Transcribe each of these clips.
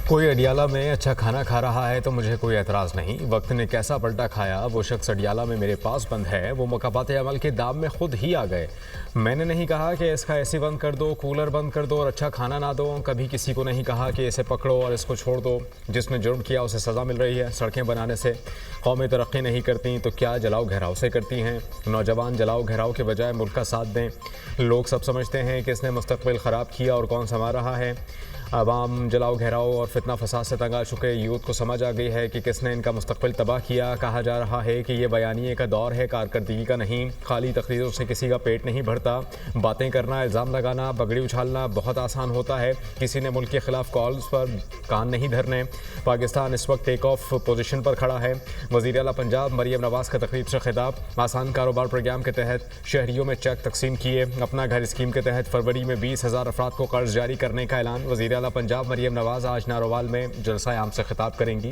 कोई अडियाला में अच्छा खाना खा रहा है तो मुझे कोई एतराज़ नहीं। वक्त ने कैसा पलटा खाया, वो शख्स अडियाला में मेरे पास बंद है, वो मुकाबात अमल के दाम में खुद ही आ गए। मैंने नहीं कहा कि इसका एसी बंद कर दो, कूलर बंद कर दो और अच्छा खाना ना दो। कभी किसी को नहीं कहा कि इसे पकड़ो और इसको छोड़ दो। जिसने जुर्म किया उसे सज़ा मिल रही है। सड़कें बनाने से कौमें तरक्की नहीं करती तो क्या जलाओ घेराव से करती हैं। नौजवान जलाओ घेराव के बजाय मुल्क का साथ दें। लोग सब समझते हैं कि इसने मुस्तकबिल ख़राब किया और कौन संभाल रहा है। अवाम जलाओ घेराव और फितना फसाद से तंग आ चुके यूथ को समझ आ गई है कि किसने इनका मुस्तकबिल तबाह किया। कहा जा रहा है कि ये बयानिए का दौर है, कारकर्दगी का नहीं। खाली तकरीरों से किसी का पेट नहीं भरता। बातें करना, इल्ज़ाम लगाना, बगड़ी उछालना बहुत आसान होता है। किसी ने मुल्क के खिलाफ कॉल्स पर कान नहीं धरने। पाकिस्तान इस वक्त टेक ऑफ पोजीशन पर खड़ा है। वज़ीर आला पंजाब मरियम नवाज़ का तकरीब से खिताब। आसान कारोबार प्रोग्राम के तहत शहरियों में चेक तकसीम किए। अपना घर स्कीम के तहत फरवरी में 20,000 अफराद को कर्ज जारी करने का ऐलान। वज़ीर आला पंजाब मरियम नवाज़ आज नारोवाल में जलसा आम से खिताब करेंगी।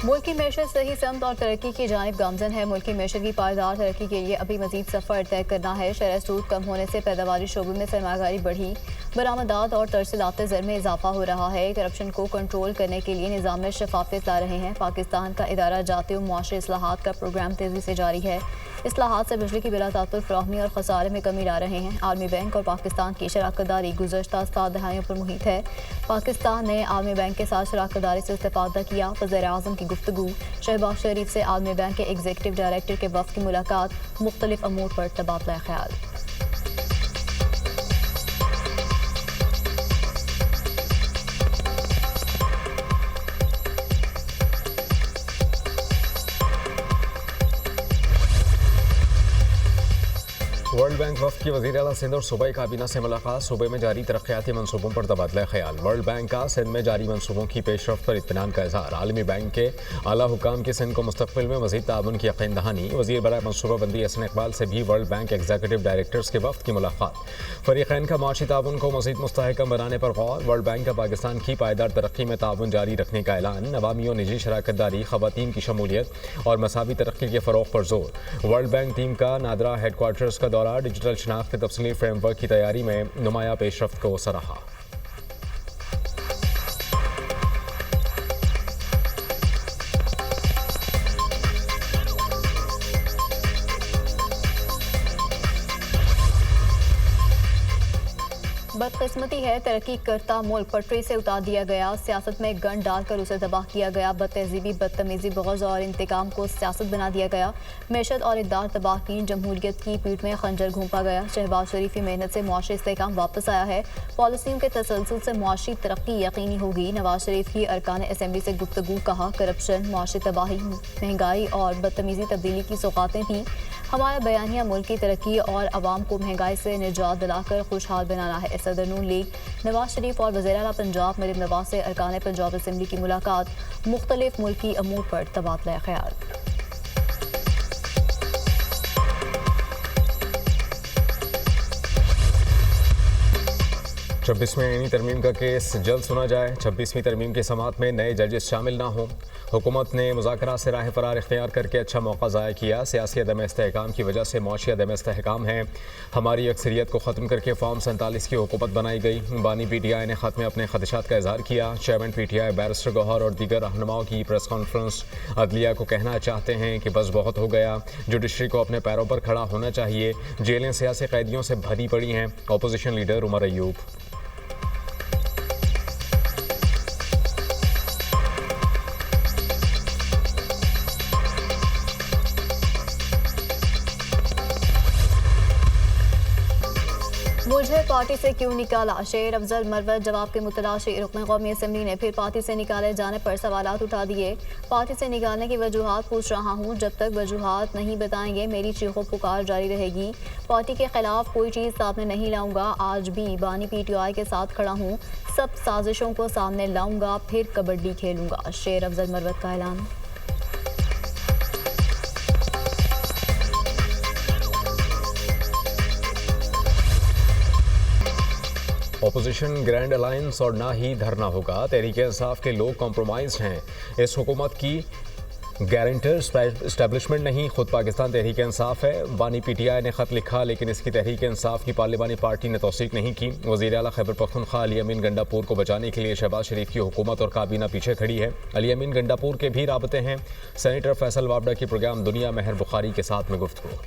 मुल्क की मैशत सही समत और तरक्की की जानिब गामजन है। मुल्क की मैशत की पायदार तरक्की के लिए अभी मजीद सफ़र तय करना है। शरह सूद कम होने से पैदावारी शोबे में सरमायाकारी बढ़ी, बरामदात और तरसीलात ज़र में इजाफा हो रहा है। करप्शन को कंट्रोल करने के लिए निज़ाम में शफाफियत ला रहे हैं। पाकिस्तान का इदारा जाती व मुआशरी इस्लाहात का प्रोग्राम तेज़ी से जारी है। इस्लाहात से बिजली की बिलातातुल फ़राहमी और खसारे में कमी ला रहे हैं। आलमी बैंक और पाकिस्तान की शराकतदारी गुज़श्ता 7 दहाइयों पर मुहित है। पाकिस्तान ने आलमी बैंक के साथ शराकतदारी से इस्तेफ़ादा किया। वज़ीर-ए-आज़म की गुफ्तगू। शहबाज शरीफ से आलमी बैंक के एग्जीक्यूटिव डायरेक्टर के वफ़द की मुलाकात। मुख्तलिफ अमूर पर तबादला ख्याल। वर्ल्ड बैंक वफ़द की वज़ीर आला सिंध और सूबाई काबीना से मुलाकात। सूबे में जारी तरक्याती मनसूबों पर तबादला ख्याल। वर्ल्ड बैंक का सिंध में जारी मनसूबों की पेशरफ्त पर इत्मीनान का इज़हार। आलमी बैंक के आला हुकाम की सिंध को मुस्तक़बिल में मज़ीद ताउन की यकीन दहानी। वज़ीर बराए मनसूबा बंदी हसन इकबाल से भी वर्ल्ड बैंक एग्जीक्यूटिव डायरेक्टर्स के वफ़द की मुलाकात। फ़रीक़ैन का माशी ताउन को मज़ीद मुस्तहकम बनाने पर गौर। वर्ल्ड बैंक का पाकिस्तान की पायदार तरक्की में ताउन जारी रखने का ऐलान। अवामी और निजी शराकतदारी, ख़वातीन की शमूलियत और मसावी तरक्की के फ़रोग़ पर जोर। वर्ल्ड बैंक टीम का नादरा हेडक्वार्टर्स का दौरा। डिजिटल शनाख्त तफसीली फ्रेमवर्क की तैयारी में नुमाया पेशरफ्त को सराहा। 'बदकिस्मती है, तरक्की करता मुल्क पटरी से उतार दिया गया। सियासत में गन डालकर उसे तबाह किया गया। बदतहजीबी, बदतमीजी, बग़ज़ और इंतकाम को सियासत बना दिया गया। मैशत और इक़दार तबाह की। जमहूरियत की पीठ में खंजर घोंपा गया। शहबाज शरीफ की मेहनत से मुआशरी इस्तेहकाम वापस आया है। पॉलिसियों के तसलसल से मुआशरी तरक्की यकीनी होगी। नवाज शरीफ की अरकान असम्बली से गुफ्तगू। कहा, करप्शन, मुआशरी तबाही, महंगाई और बदतमीजी तब्दीली की सौगातें थीं। हमारा बयानिया मुल्क की तरक्की और अवाम को महंगाई से निजात दिलाकर खुशहाल बनाना है। सदर नून लीग नवाज शरीफ और वज़ीर आला पंजाब मरियम नवाज़ से अरकान पंजाब असम्बली की मुलाकात। मुख्तलिफ मुल्की अमूर पर तबादला ख्याल। 26वीं आईनी तरमीम का केस जल्द सुना जाए। 26वीं तरमीम की समाअत में नए जजेस शामिल ना हों। हुकूमत ने मुज़ाकरात से राह फरार इख्तियार करके अच्छा मौका ज़ाया किया। सियासी अदम इस्तेहकाम की वजह से मुआशी अदम इस्तेहकाम है। हमारी अक्सरियत को ख़त्म करके फॉर्म 47 की हुकूमत बनाई गई। बानी PTI ने ख़त में अपने खदशात का इजहार किया। चेयरमैन PTI बैरिस्टर गौहर और दीगर रहनुमाओं की प्रेस कॉन्फ्रेंस। अदलिया को कहना चाहते हैं कि बस बहुत हो गया। जुडिशरी को अपने पैरों पर खड़ा होना चाहिए। जेलें सियासी कैदियों से भरी पड़ी हैं। Opposition leader Umar Ayub. मुझे पार्टी से क्यों निकाला, शेर अफजल मरवत जवाब के मुतलाशी। रुकन कौमी असम्बली ने फिर पार्टी से निकाले जाने पर सवालात उठा दिए। पार्टी से निकालने की वजूहात पूछ रहा हूँ। जब तक वजूहात नहीं बताएंगे मेरी चीखों पुकार जारी रहेगी। पार्टी के खिलाफ कोई चीज़ सामने नहीं लाऊंगा। आज भी बानी PTI के साथ खड़ा हूँ। सब साजिशों को सामने लाऊंगा, फिर कबड्डी खेलूंगा। शेर अफजल मरवत का ऐलान। ऑपोजिशन ग्रैंड अलायंस और ना ही धरना होगा। तहरीक इंसाफ के लोग कॉम्प्रोमाइज हैं। इस हुकूमत की गारंटर इस्टेब्लिशमेंट नहीं, खुद पाकिस्तान तहरीक इंसाफ है। बानी पीटीआई ने खत लिखा, लेकिन इसकी तहरीक इंसाफ की पार्लिमानी पार्टी ने तौसीक नहीं की। वज़ीर आला खैबर पख्तूनख्वा अली अमीन गंडापुर को बचाने के लिए शहबाज शरीफ की हुकूमत और काबीना पीछे खड़ी है। अली अमीन गंडापुर के भी राबते हैं। सेनेटर फैसल वाबडा की प्रोग्राम दुनिया महर बुखारी के साथ में गुफ्तगू।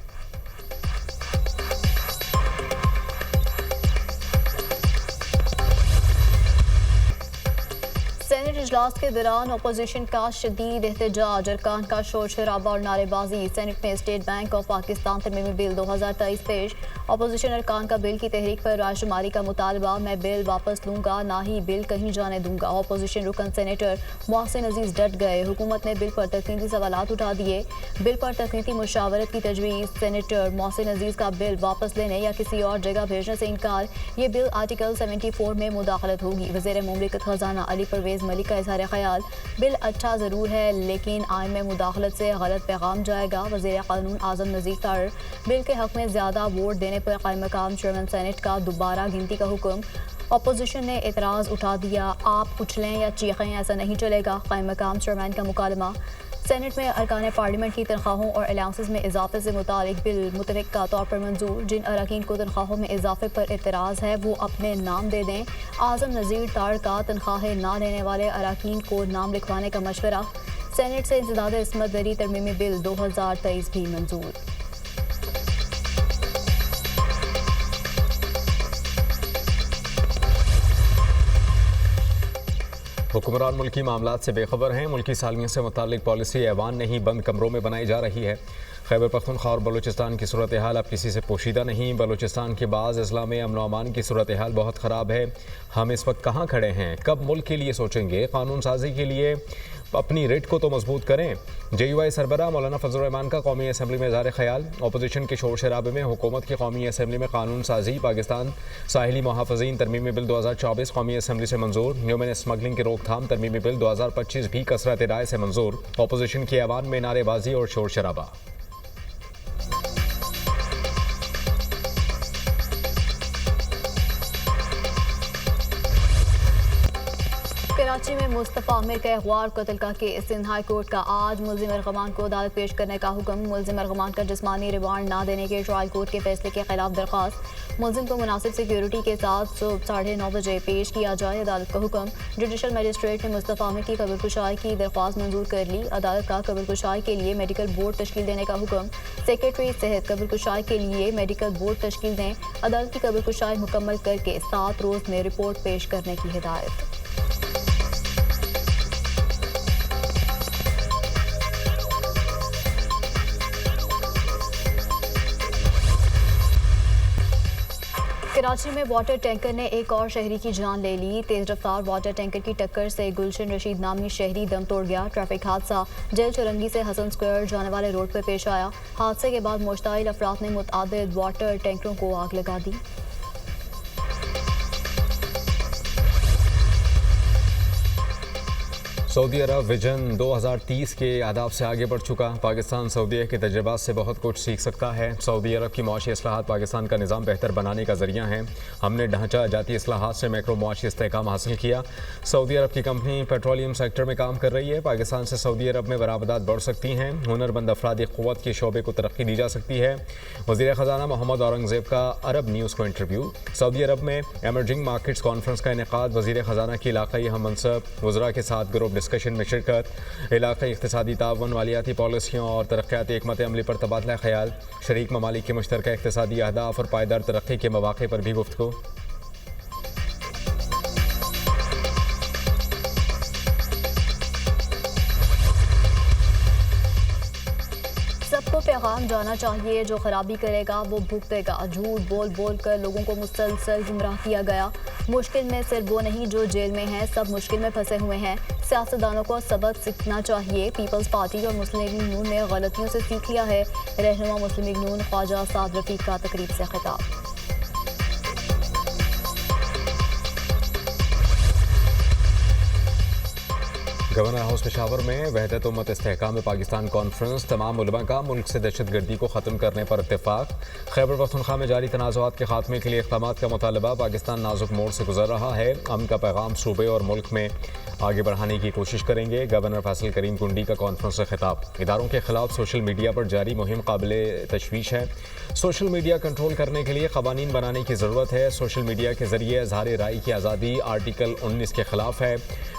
इजलास के दौरान अपोजिशन का शदीद एहतजाज, अरकान का शोर शराबा और नारेबाजी। सेनेट में स्टेट बैंक ऑफ पाकिस्तान तरमीमी बिल 2023 पेश। अपोजिशन अरकान का बिल की तहरीक पर रायशुमारी का मुतालबा। मैं बिल वापस लूंगा, ना ही बिल कहीं जाने दूंगा। अपोजिशन रुकन सेनेटर मोहसिन अजीज डट गए। हुकूमत ने बिल पर तकनीकी सवालात उठा दिए। बिल पर तकनीकी मुशावरत की तजवीज़। सेनेटर मोहसिन अजीज का बिल वापस लेने या किसी और जगह भेजने से इनकार। ये बिल आर्टिकल 74 में मुदाखलत होगी। वज़ीर मुमलिकत खजाना अली परवेज़ मलिक का इज़हार ख्याल, बिल अच्छा ज़रूर है लेकिन आइन में मुदाखलत से गलत पैगाम जाएगा। वज़ीर क़ानून आज़म नज़ीर तार, बिल के हक़ में ज़्यादा वोट देने पर क़ायम मक़ाम चेयरमैन सेनेट का दोबारा गिनती का हुक्म। अपोजिशन ने एतराज़ उठा दिया, आप उछलें या चीखें ऐसा नहीं चलेगा। क़ायम मक़ाम चेयरमैन का मुकालमा। सेनेट में अरकान पार्लियामेंट की तनख्वाहों और अलाउंसेस में इजाफे से मुतालिक बिल मुतफ़िक़ा तौर पर मंजूर। जिन अरकान को तनख्वाहों में इजाफे पर एतराज़ है वो अपने नाम दे दें। आज़म नज़ीर तार का तनख्वाहें ना लेने वाले अरकान को नाम लिखवाने का मशवरा। सेनेट से इंसदाद इस्मत दरी तरमीमी बिल 2023 भी मंजूर। हुक्मरान मुल्की मामलात से बेखबर हैं। मुल्की सालमियत से मुतालिक पॉलिसी ऐवान नहीं, बंद कमरों में बनाई जा रही है। खैबर पख्तूनख्वा और बलूचिस्तान की सूरत हाल अब किसी से पोशीदा नहीं। बलूचिस्तान के बाज़ अजला में अमन अमान की सूरत हाल बहुत ख़राब है। हम इस वक्त कहाँ खड़े हैं? कब मुल्क के लिए सोचेंगे? कानून साजी के लिए अपनी रेट को तो मजबूत करें। JUI सरबराह मौलाना फजल रहमान का कौमी असम्बली में इज़हार ख्याल। अपोजिशन के शोर शराबे में हुकूमत की कौमी असम्बली में कानून साजी। पाकिस्तान साहिली मुहाफ़िज़ीन तरमीमी बिल 2024 कौमी असम्बली से मंजूर। ह्यूमन स्मगलिंग की रोकथाम तरमीमी बिल 2025 भी कसरत राय से मंजूर। अपोजिशन की ऐवान में नारेबाजी और शोर शराबा। कराची में मुस्तफ़ा आमिर का अगवा और कत्ल का केस। सिंध हाई कोर्ट का आज मुल्ज़िम अरगमान को अदालत पेश करने का हुक्म। मुल्ज़िम अरगमान का जिस्मानी रिमांड ना देने के ट्रायल कोर्ट के फैसले के खिलाफ दरख्वास्त। मुल्ज़िम को मुनासिब सिक्योरिटी के साथ सुबह 9:30 बजे पेश किया जाए, अदालत का हुक्म। जुडिशल मजिस्ट्रेट ने मुस्तफ़ा आमिर की कब्र की दरख्वास्त मंजूर कर ली। अदालत का कब्र के लिए मेडिकल बोर्ड तश्कील देने का हुक्म। सेक्रेटरी सेहत कब्र के लिए मेडिकल बोर्ड तश्कील दें। अदालत की कब्र मुकम्मल करके 7 रोज़ में रिपोर्ट पेश करने की हिदायत। कराची में वाटर टैंकर ने एक और शहरी की जान ले ली। तेज रफ्तार वाटर टैंकर की टक्कर से गुलशन रशीद नामी शहरी दम तोड़ गया। ट्रैफिक हादसा जेल चुरंगी से हसन स्क्वायर जाने वाले रोड पर पेश आया। हादसे के बाद मुश्ताइल अफराद ने मुतअद्दिद वाटर टैंकरों को आग लगा दी। सऊदी अरब विजन 2030 के अहदाफ से आगे बढ़ चुका। पाकिस्तान सऊदी के तजर्बात से बहुत कुछ सीख सकता है। सऊदी अरब की मुआशी इस्लाहात पाकिस्तान का निज़ाम बेहतर बनाने का ज़रिया है। हमने ढांचा जाती इस्लाहात से मैक्रो मुआशी इस्तेहकाम हासिल किया। सऊदी अरब की कंपनी पेट्रोलियम सेक्टर में काम कर रही है। पाकिस्तान से सऊदी अरब में बरामदात बढ़ सकती हैं। हुनरमंद अफरादी क़ुव्वत के शोबे को तरक्की दी जा सकती है। वज़ीर ख़जाना मोहम्मद औरंगज़ेब का अरब न्यूज़ को इंटरव्यू। सऊदी अरब में एमर्जिंग मार्केट्स कॉन्फ्रेंस का इनेकाद। वज़ीर ख़जाना की इलाक़ाई हम मनसब वज़रा के साथ ग्रुप डिस्कशन में शिरकत। इलाक़ाई इक़्तिसादी ताउन, मालियाती पॉलिसियों और तरक्याती हिकमत अमली पर तबादला ख्याल। शरीक ममालिक के मुश्तरका इक़्तिसादी अहदाफ और पायदार तरक्की के मौक़े पर भी गुफ्तगू। सबको पैगाम जाना चाहिए, जो खराबी करेगा वो भुगतेगा। झूठ बोल बोल कर लोगों को मुसलसल गुमराह किया गया। मुश्किल में सिर्फ वो नहीं जो जेल में हैं, सब मुश्किल में फंसे हुए हैं। सियासतदानों को सबक सीखना चाहिए। पीपल्स पार्टी और मुस्लिम लीग नून ने गलतियों से सीख लिया है। रहनुमा मुस्लिम लीग नून ख्वाजा साद रफीक का तकरीब से खिताब। गवर्नर हाउस पेशावर में वहदत उम्मत इस्तेहकाम में पाकिस्तान कॉन्फ्रेंस, तमाम उलमा का मुल्क से दहशतगर्दी को ख़त्म करने पर इत्तेफाक। खैबर पख्तूनख्वा में जारी तनाज़ुआत के खात्मे के लिए इक़दामात का मुतालबा। पाकिस्तान नाजुक मोड़ से गुजर रहा है, अमन का पैगाम सूबे और मुल्क में आगे बढ़ाने की कोशिश करेंगे। गवर्नर फैसल करीम कुंडी का कॉन्फ्रेंस से खिताब। इदारों के खिलाफ सोशल मीडिया पर जारी मुहिम काबिल तशवीश है। सोशल मीडिया कंट्रोल करने के लिए कवानीन बनाने की ज़रूरत है। सोशल मीडिया के जरिए इज़हार राय की आज़ादी आर्टिकल 19 के खिलाफ है।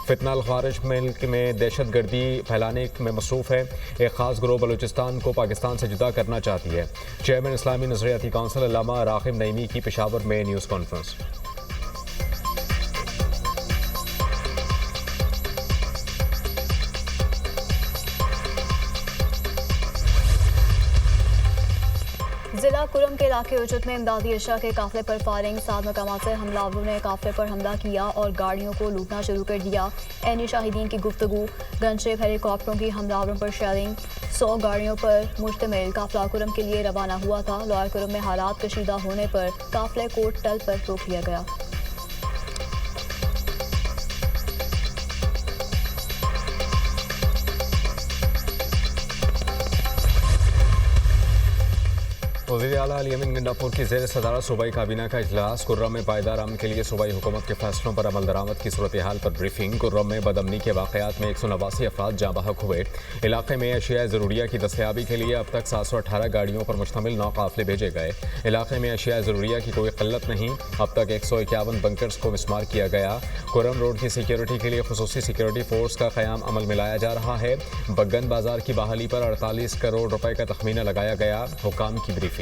फितना अल ख़ारिज मुल्क में दहशतगर्दी फैलाने में मसरूफ़ है। एक ख़ास ग्रोह बलूचिस्तान को पाकिस्तान से जुदा करना चाहती है। चेयरमैन इस्लामी नज़रियाती काउंसिल अल्लामा राग़िब नईमी की पेशावर में न्यूज़ कॉन्फ्रेंस। जिला कुरम के इलाके उजत में इमदादी अशा के काफिले पर फायरिंग। 7 मकामात से हमलावरों ने काफिले पर हमला किया और गाड़ियों को लूटना शुरू कर दिया। ऐनी शाहिदीन की गुफ्तगू, गनशेप हेलीकॉप्टरों की हमलावरों पर शेयरिंग। 100 गाड़ियों पर मुश्तमिल काफिला कुरम के लिए रवाना हुआ था। लोअर कुरम में हालात कशीदा होने पर काफिले को टल पर रोक लिया गया। वज़ीर आला अली अमीन गंडापुर की ज़ेर सदारत सूबाई काबीना का इजलास। कुर्रम में पायदार अमन के लिए सूबाई हुकूमत के फैसलों पर अमल दरामद की सूरत हाल पर ब्रीफिंग। कुर्रम में बदअमनी के वाक़यात में 189 अफराद जाँ बहक हुए। इलाके में अशिया ज़रूरिया की दस्तयाबी के लिए अब तक 718 गाड़ियों पर मुश्तमिल 9 काफ़िले भेजे गए। इलाके में अशिया ज़रूरिया की कोई क़िल्लत नहीं। अब तक 151 बंकर्स को मिसमार किया गया। कुर्रम रोड की सिक्योरिटी के लिए खुसूसी सिक्योरिटी फोर्स का क़याम अमल में लाया जा रहा है। बग्गन बाजार की बहाली पर 48 करोड़ रुपए का तखमीना लगाया गया। हुकाम की ब्रीफिंग।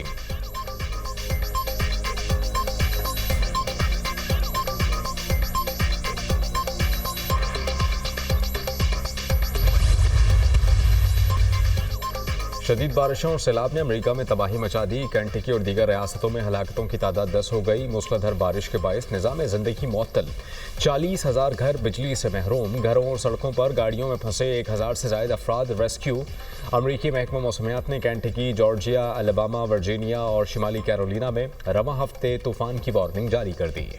शदीद बारिशों और सैलाब ने अमेरिका में तबाही मचा दी। केंटकी और दीगर रियासतों में हलाकतों की तादाद 10 हो गई। मूसलाधार बारिश के बायस निज़ाम ज़िंदगी मुअत्तल। 40,000 घर बिजली से महरूम। घरों और सड़कों पर गाड़ियों में फंसे 1,000 से ज़ायद अफराद रेस्क्यू। अमरीकी महकमा मौसमियात ने केंटकी, जॉर्जिया, अलबामा, वर्जीनिया और शिमाली कैरोलिना में रवा हफ्ते तूफ़ान की वार्निंग जारी कर दी।